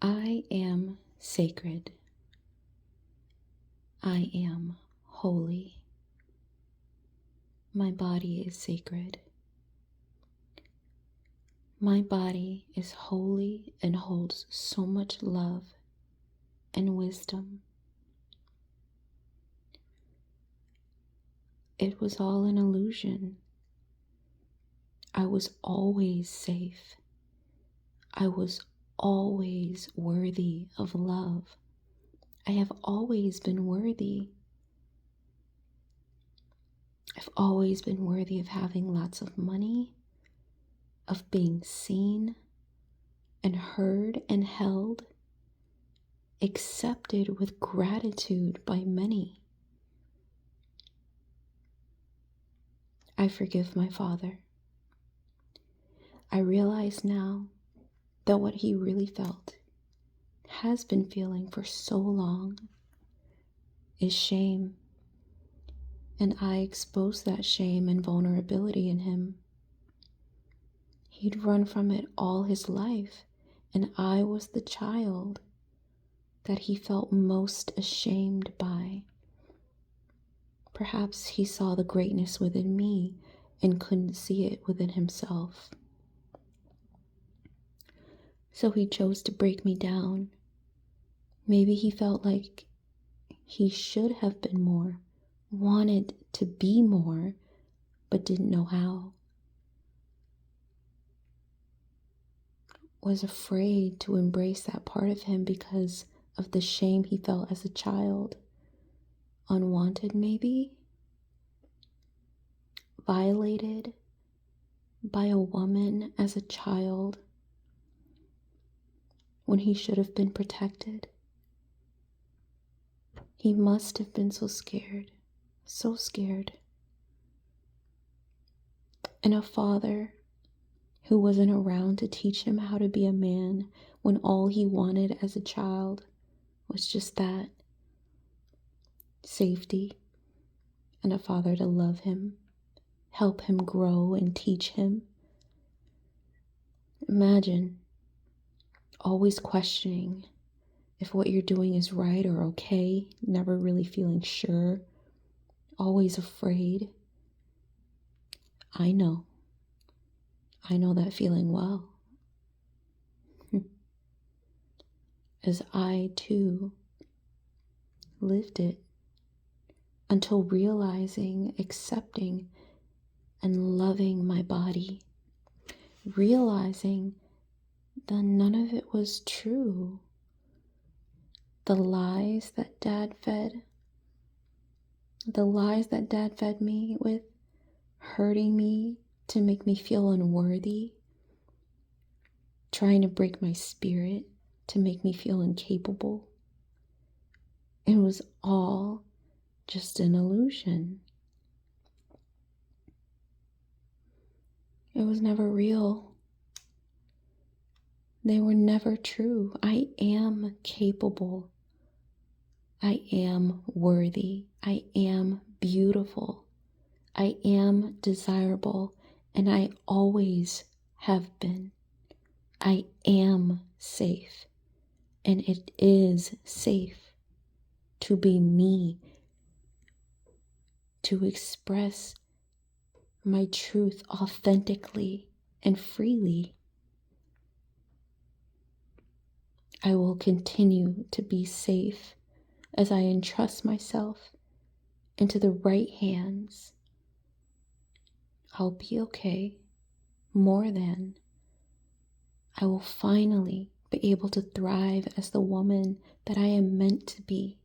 I am sacred. I am holy. My body is sacred. My body is holy and holds so much love and wisdom. It was all an illusion. I was always safe. I was always worthy of love. I have always been worthy. I've always been worthy of having lots of money, of being seen and heard and held, accepted with gratitude by many. I forgive my father. I realize now that what he really felt, has been feeling for so long, is shame. And I exposed that shame and vulnerability in him. He'd run from it all his life, and I was the child that he felt most ashamed by. Perhaps he saw the greatness within me and couldn't see it within himself. So he chose to break me down. Maybe he felt like he should have been more, wanted to be more, but didn't know how. Was afraid to embrace that part of him because of the shame he felt as a child. Unwanted, maybe? Violated by a woman as a child when he should have been protected. He must have been so scared, so scared. And a father who wasn't around to teach him how to be a man when all he wanted as a child was just that, safety, and a father to love him, help him grow and teach him. Imagine always questioning if what you're doing is right or okay, never really feeling sure, always afraid. I know that feeling well. As I too lived it until realizing, accepting, and loving my body, realizing that none of it was true. The lies that Dad fed me with, hurting me to make me feel unworthy, trying to break my spirit to make me feel incapable. It was all just an illusion. It was never real. They were never true. I am capable. I am worthy. I am beautiful. I am desirable, and I always have been. I am safe, and it is safe to be me, to express my truth authentically and freely. I will continue to be safe as I entrust myself into the right hands. I'll be okay, more than. I will finally be able to thrive as the woman that I am meant to be.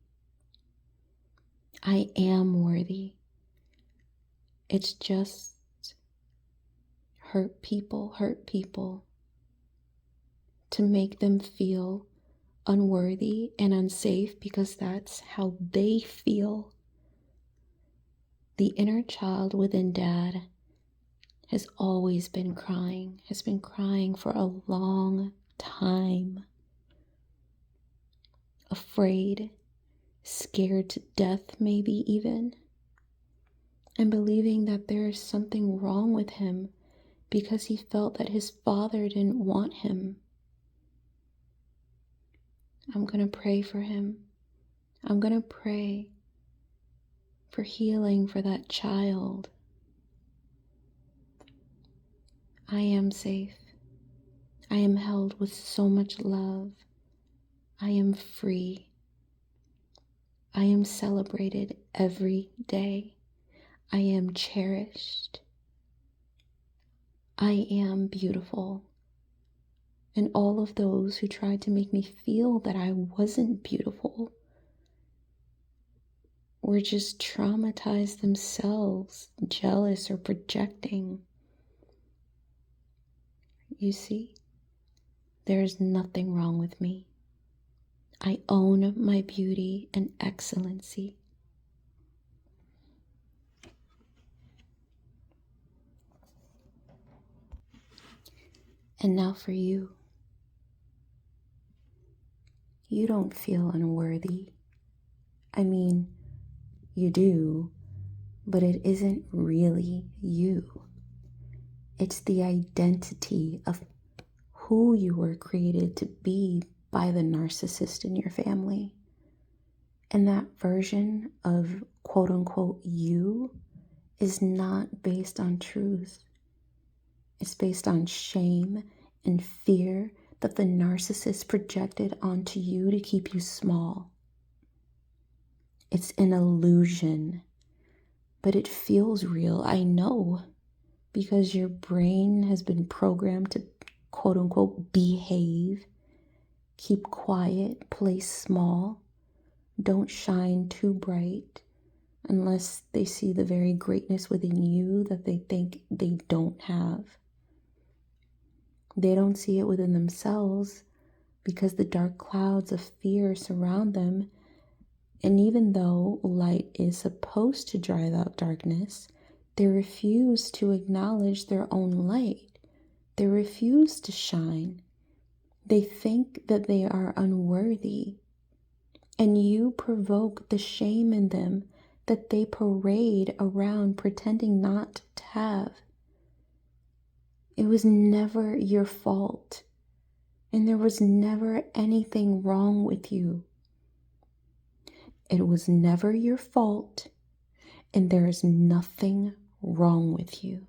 I am worthy. It's just hurt people to make them feel unworthy and unsafe because that's how they feel. The inner child within Dad has always been crying, has been crying for a long time. Afraid, scared to death maybe even, and believing that there is something wrong with him because he felt that his father didn't want him. I'm going to pray for him. I'm going to pray for healing for that child. I am safe. I am held with so much love. I am free. I am celebrated every day. I am cherished. I am beautiful. And all of those who tried to make me feel that I wasn't beautiful were just traumatized themselves, jealous or projecting. You see, there is nothing wrong with me. I own my beauty and excellency. And now for you. You don't feel unworthy. I mean, you do, but it isn't really you. It's the identity of who you were created to be by the narcissist in your family. And that version of quote unquote you is not based on truth. It's based on shame and fear that the narcissist projected onto you to keep you small. It's an illusion, but it feels real, I know, because your brain has been programmed to quote unquote behave, keep quiet, play small, don't shine too bright unless they see the very greatness within you that they think they don't have. They don't see it within themselves because the dark clouds of fear surround them. And even though light is supposed to drive out darkness, they refuse to acknowledge their own light. They refuse to shine. They think that they are unworthy. And you provoke the shame in them that they parade around pretending not to have. It was never your fault. And there was never anything wrong with you. It was never your fault, and there is nothing wrong with you.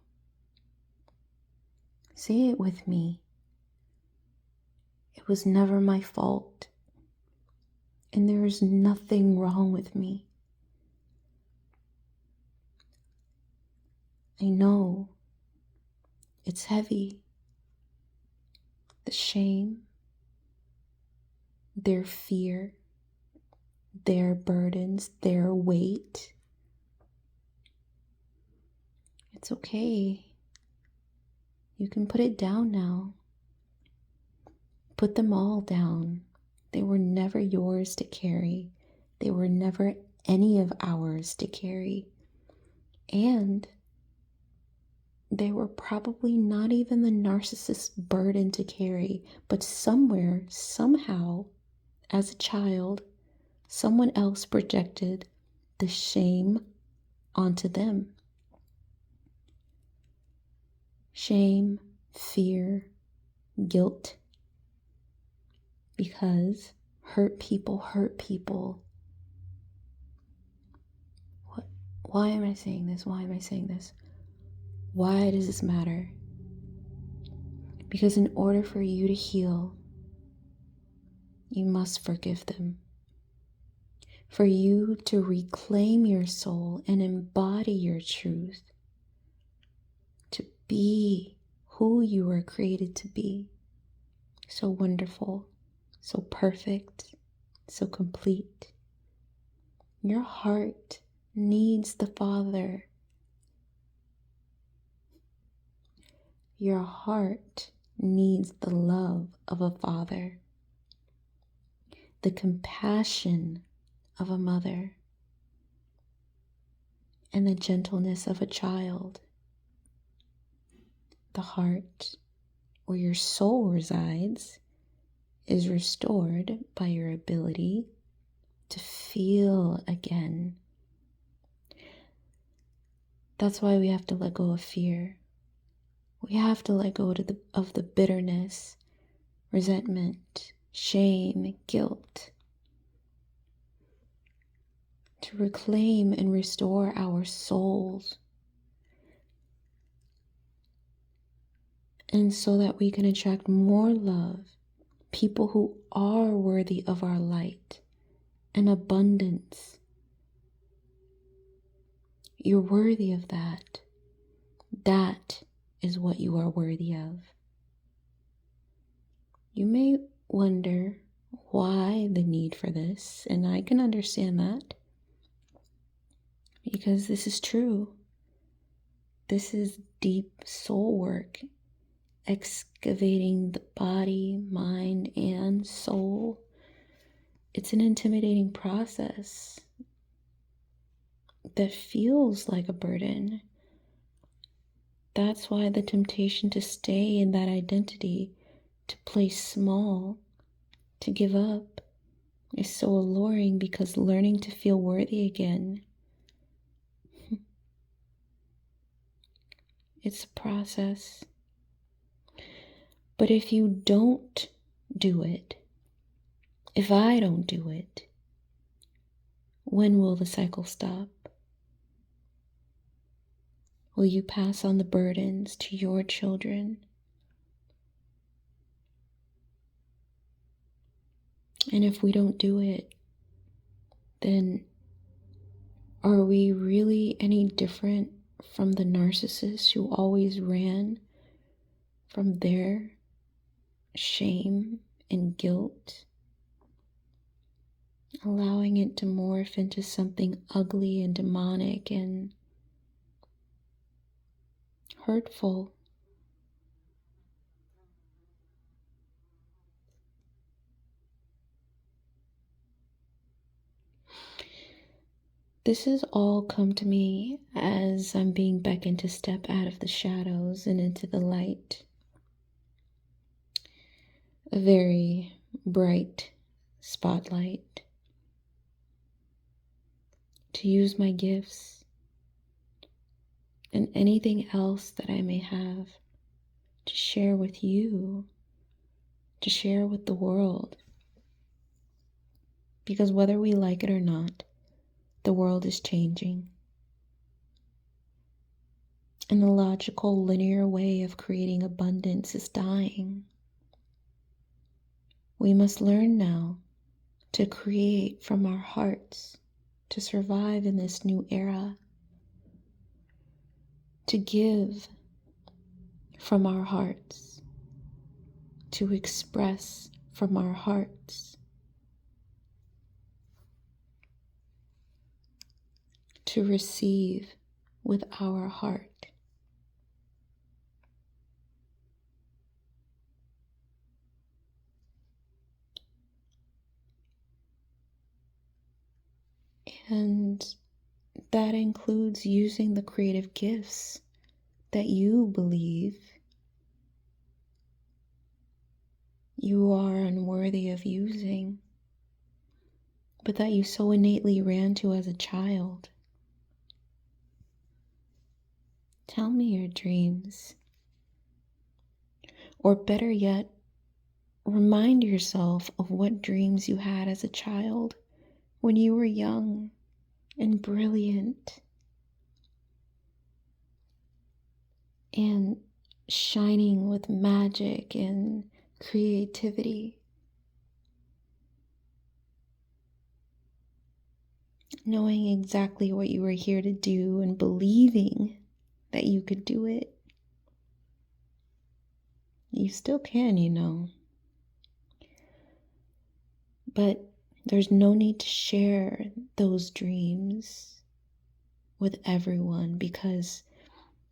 Say it with me. It was never my fault, and there is nothing wrong with me. I know it's heavy. The shame, their fear, their burdens, their weight. It's okay. You can put it down now. Put them all down. They were never yours to carry. They were never any of ours to carry. And they were probably not even the narcissist's burden to carry, but somewhere, somehow, as a child, someone else projected the shame onto them. Shame, fear, guilt. Because hurt people hurt people. What? Why am I saying this? Why am I saying this? Why does this matter? Because in order for you to heal, you must forgive them. For you to reclaim your soul and embody your truth, to be who you were created to be. So wonderful, so perfect, so complete. Your heart needs the Father. Your heart needs the love of a father, the compassion of a mother, and the gentleness of a child. The heart where your soul resides is restored by your ability to feel again. That's why we have to let go of fear. We have to let go of the bitterness, resentment, shame, guilt, to reclaim and restore our souls, and so that we can attract more love, people who are worthy of our light and abundance. You're worthy of that. That is what you are worthy of. You may wonder why the need for this, and I can understand that, because this is true. This is deep soul work, excavating the body, mind, and soul. It's an intimidating process that feels like a burden. That's why the temptation to stay in that identity, to play small, to give up, is so alluring, because learning to feel worthy again, it's a process. But if you don't do it, if I don't do it, when will the cycle stop? Will you pass on the burdens to your children? And if we don't do it, then are we really any different from the narcissists who always ran from their shame and guilt, allowing it to morph into something ugly and demonic and hurtful? This has all come to me as I'm being beckoned to step out of the shadows and into the light. A very bright spotlight. To use my gifts and anything else that I may have to share with you, to share with the world. Because whether we like it or not, the world is changing. And the logical, linear way of creating abundance is dying. We must learn now to create from our hearts, to survive in this new era, to give from our hearts, to express from our hearts, to receive with our heart. And that includes using the creative gifts that you believe you are unworthy of using, but that you so innately ran to as a child. Tell me your dreams. Or better yet, remind yourself of what dreams you had as a child when you were young and brilliant and shining with magic and creativity. Knowing exactly what you were here to do and believing that you could do it. You still can, you know. But there's no need to share those dreams with everyone, because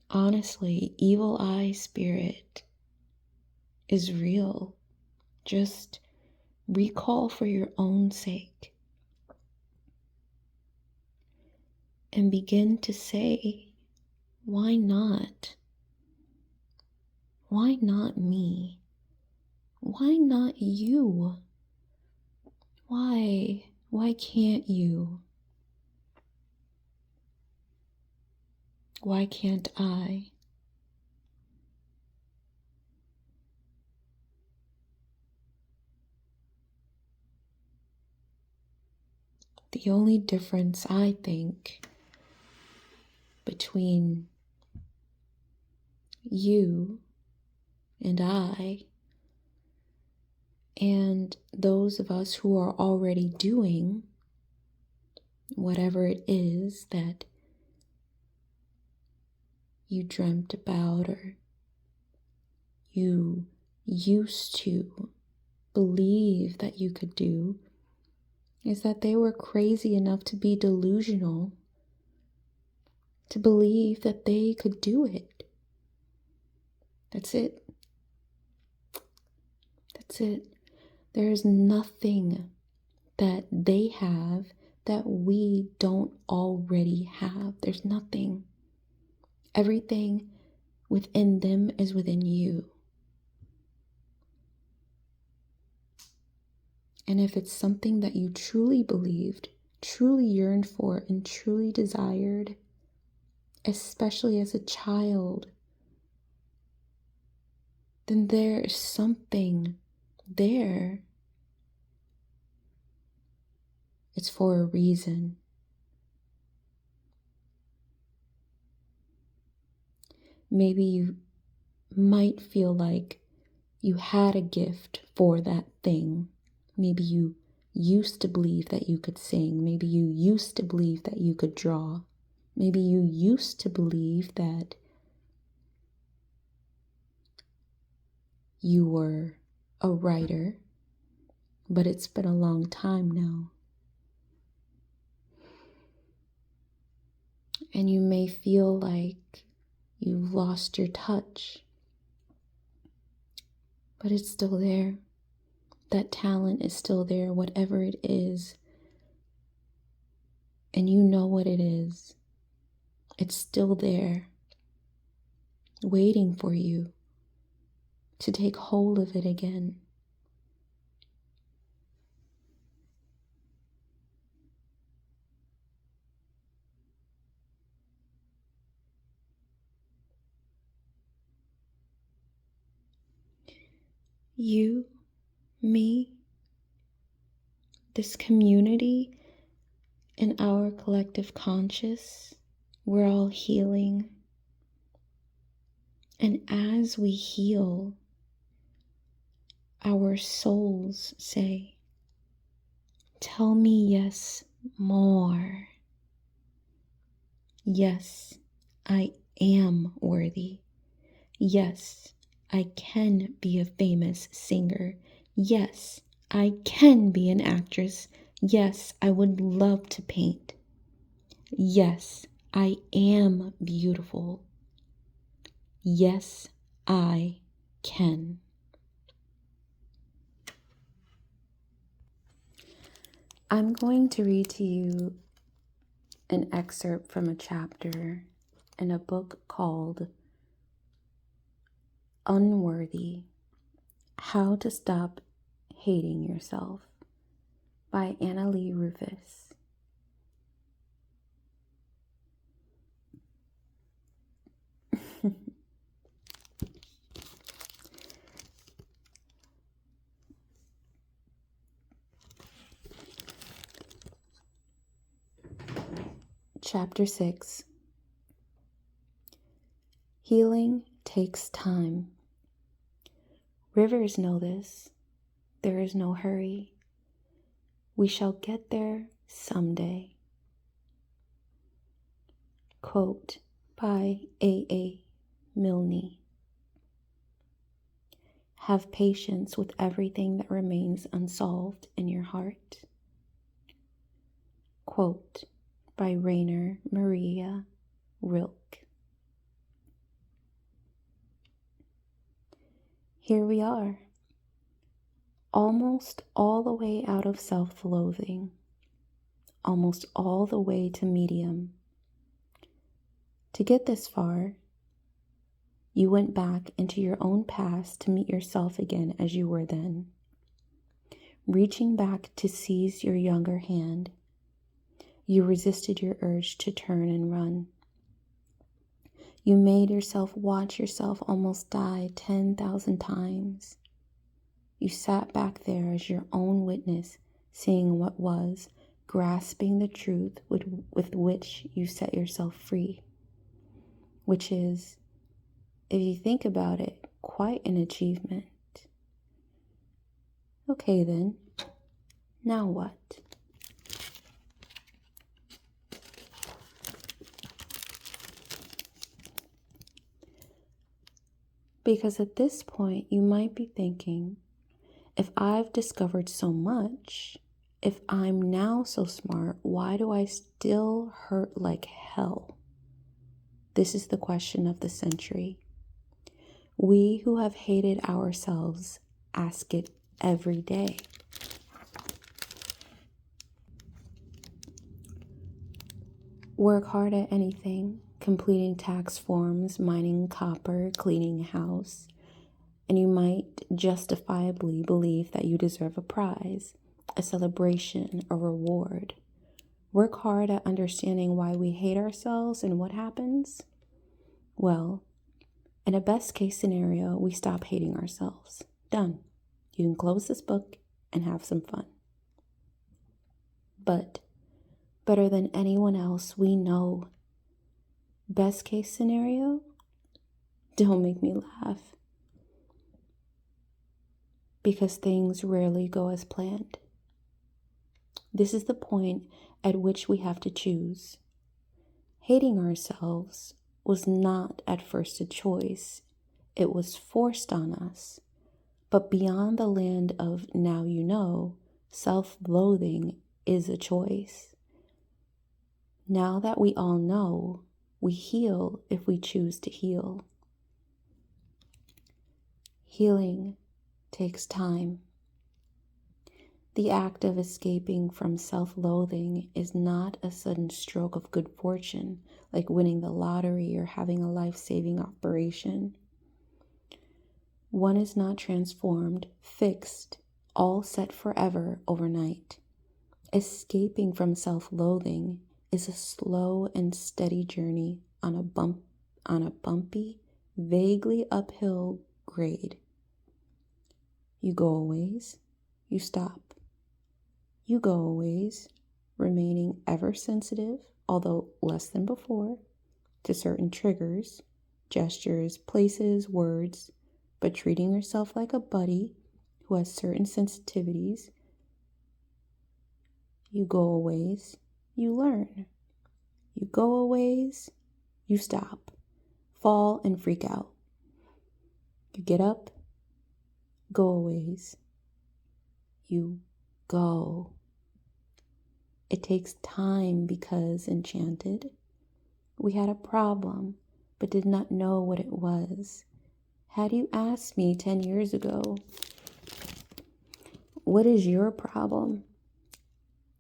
honestly, evil eye spirit is real. Just recall for your own sake and begin to say, why not? Why not me? Why not you? Why can't you? Why can't I? The only difference, I think, between you and I and those of us who are already doing whatever it is that you dreamt about or you used to believe that you could do, is that they were crazy enough to be delusional, to believe that they could do it. That's it. That's it. There is nothing that they have that we don't already have. There's nothing. Everything within them is within you. And if it's something that you truly believed, truly yearned for, and truly desired, especially as a child, then there is something there. It's for a reason. Maybe you might feel like you had a gift for that thing. Maybe you used to believe that you could sing. Maybe you used to believe that you could draw. Maybe you used to believe that you were a writer, but it's been a long time now. And you may feel like you've lost your touch, but it's still there. That talent is still there, whatever it is. And you know what it is. It's still there, waiting for you to take hold of it again. You, me, this community, and our collective conscious, we're all healing. And as we heal, our souls say, "Tell me yes more. Yes, I am worthy. Yes, I can be a famous singer. Yes, I can be an actress. Yes, I would love to paint. Yes, I am beautiful. Yes, I can." I'm going to read to you an excerpt from a chapter in a book called Unworthy: How to Stop Hating Yourself by Anna Lee Rufus. Chapter 6. Healing takes time. Rivers know this. There is no hurry. We shall get there someday. Quote by A.A. Milne. Have patience with everything that remains unsolved in your heart. Quote by Rainer Maria Rilke. Here we are, almost all the way out of self-loathing, almost all the way to medium. To get this far, you went back into your own past to meet yourself again as you were then, reaching back to seize your younger hand. You resisted your urge to turn and run. You made yourself watch yourself almost die 10,000 times. You sat back there as your own witness, seeing what was, grasping the truth with which you set yourself free, which is, if you think about it, quite an achievement. Okay then, now what? Because at this point, you might be thinking, if I've discovered so much, if I'm now so smart, why do I still hurt like hell? This is the question of the century. We who have hated ourselves ask it every day. Work hard at anything, completing tax forms, mining copper, cleaning a house, and you might justifiably believe that you deserve a prize, a celebration, a reward. Work hard at understanding why we hate ourselves and what happens. Well, in a best case scenario, we stop hating ourselves. Done. You can close this book and have some fun. But better than anyone else, we know. Best case scenario? Don't make me laugh. Because things rarely go as planned. This is the point at which we have to choose. Hating ourselves was not at first a choice. It was forced on us. But beyond the land of now you know, self-loathing is a choice. Now that we all know, we heal if we choose to heal. Healing takes time. The act of escaping from self-loathing is not a sudden stroke of good fortune, like winning the lottery or having a life-saving operation. One is not transformed, fixed, all set forever overnight. Escaping from self-loathing is a slow and steady journey on a bumpy, vaguely uphill grade. You go a ways, you stop. You go a ways, remaining ever sensitive, although less than before, to certain triggers, gestures, places, words, but treating yourself like a buddy who has certain sensitivities. You go a ways, you learn. You go a ways, you stop, fall and freak out. You get up, go a ways, you go. It takes time because, Enchanted, we had a problem but did not know what it was. Had you asked me 10 years ago, what is your problem?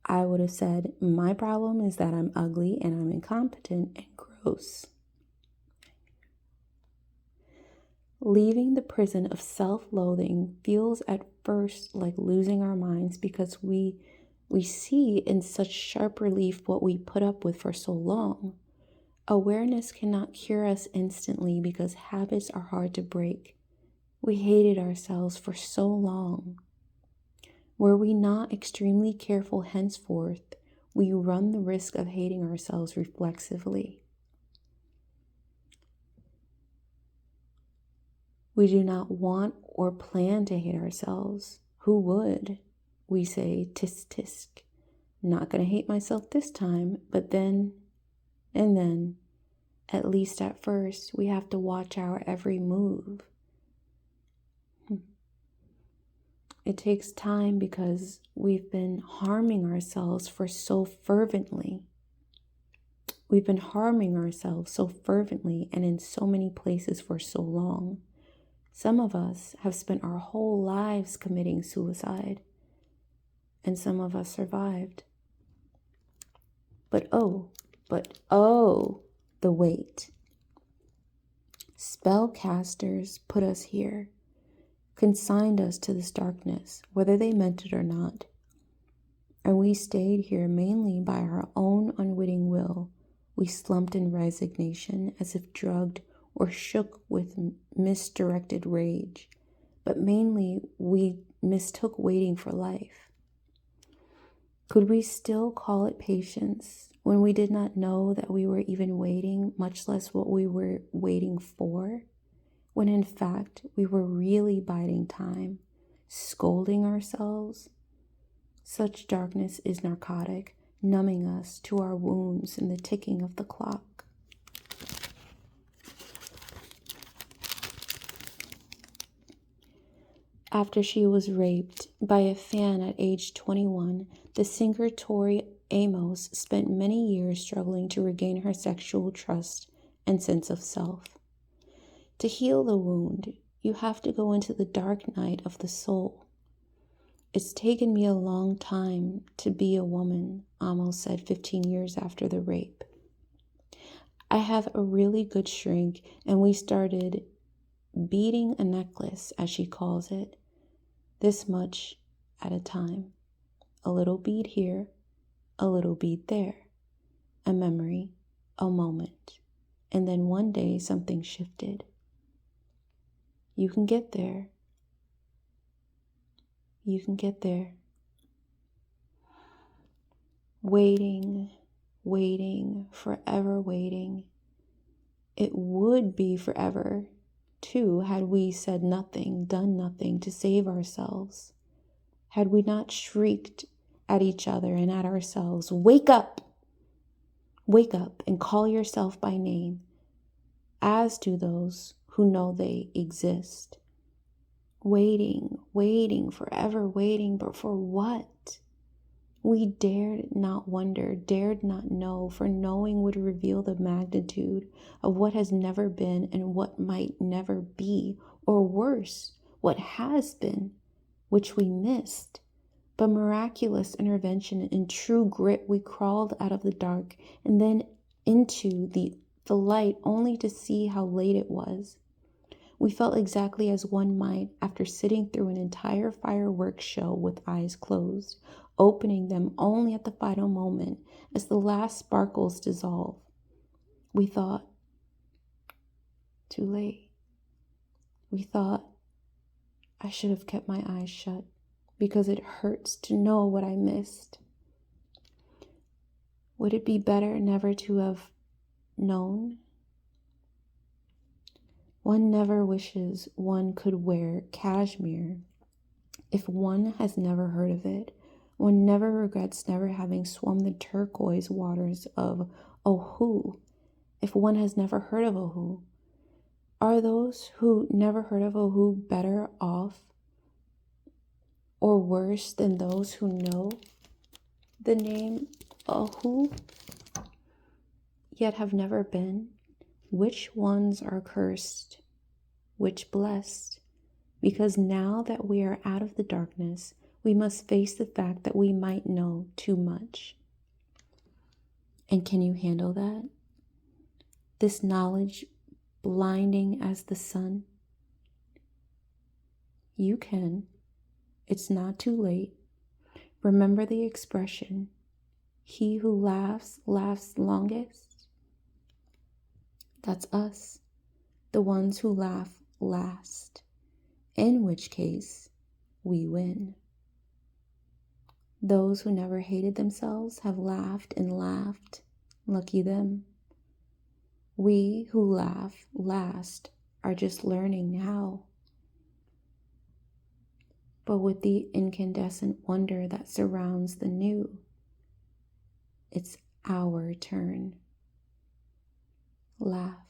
I would have said, my problem is that I'm ugly and I'm incompetent and gross. Leaving the prison of self-loathing feels at first like losing our minds because we see in such sharp relief what we put up with for so long. Awareness cannot cure us instantly because habits are hard to break. We hated ourselves for so long. Were we not extremely careful henceforth, we run the risk of hating ourselves reflexively. We do not want or plan to hate ourselves. Who would? We say, tisk tisk. Not gonna hate myself this time, but then, and then, at least at first, we have to watch our every move. It takes time because we've been harming ourselves for so fervently. We've been harming ourselves so fervently and in so many places for so long. Some of us have spent our whole lives committing suicide, and some of us survived. But oh, the weight. Spellcasters put us here, consigned us to this darkness, whether they meant it or not. And we stayed here mainly by our own unwitting will. We slumped in resignation as if drugged or shook with misdirected rage. But mainly we mistook waiting for life. Could we still call it patience when we did not know that we were even waiting, much less what we were waiting for? When in fact we were really biding time, scolding ourselves? Such darkness is narcotic, numbing us to our wounds and the ticking of the clock. After she was raped by a fan at age 21, the singer Tori Amos spent many years struggling to regain her sexual trust and sense of self. To heal the wound, you have to go into the dark night of the soul. It's taken me a long time to be a woman, Amos said 15 years after the rape. I have a really good shrink, and we started beating a necklace, as she calls it, this much at a time. A little bead here, a little bead there, a memory, a moment, and then one day something shifted. You can get there. You can get there. Waiting, forever waiting. It would be forever, too, had we said nothing, done nothing to save ourselves. Had we not shrieked at each other and at ourselves, "Wake up! Wake up and call yourself by name," as do those who know they exist. Waiting, forever waiting, but for what? We dared not wonder, dared not know, for knowing would reveal the magnitude of what has never been and what might never be, or worse, what has been, which we missed. But miraculous intervention and true grit, we crawled out of the dark and then into the light, only to see how late it was. We felt exactly as one might after sitting through an entire fireworks show with eyes closed, opening them only at the final moment as the last sparkles dissolve. We thought, too late. We thought, I should have kept my eyes shut because it hurts to know what I missed. Would it be better never to have known? One never wishes one could wear cashmere if one has never heard of it. One never regrets never having swum the turquoise waters of Oahu if one has never heard of Oahu. Are those who never heard of Oahu better off or worse than those who know the name Oahu yet have never been? Which ones are cursed, which blessed? Because now that we are out of the darkness, we must face the fact that we might know too much. And can you handle that? This knowledge blinding as the sun? You can. It's not too late. Remember the expression, he who laughs, laughs longest? That's us, the ones who laugh last, in which case we win. Those who never hated themselves have laughed and laughed. Lucky them. We who laugh last are just learning how. But with the incandescent wonder that surrounds the new, it's our turn. Laugh.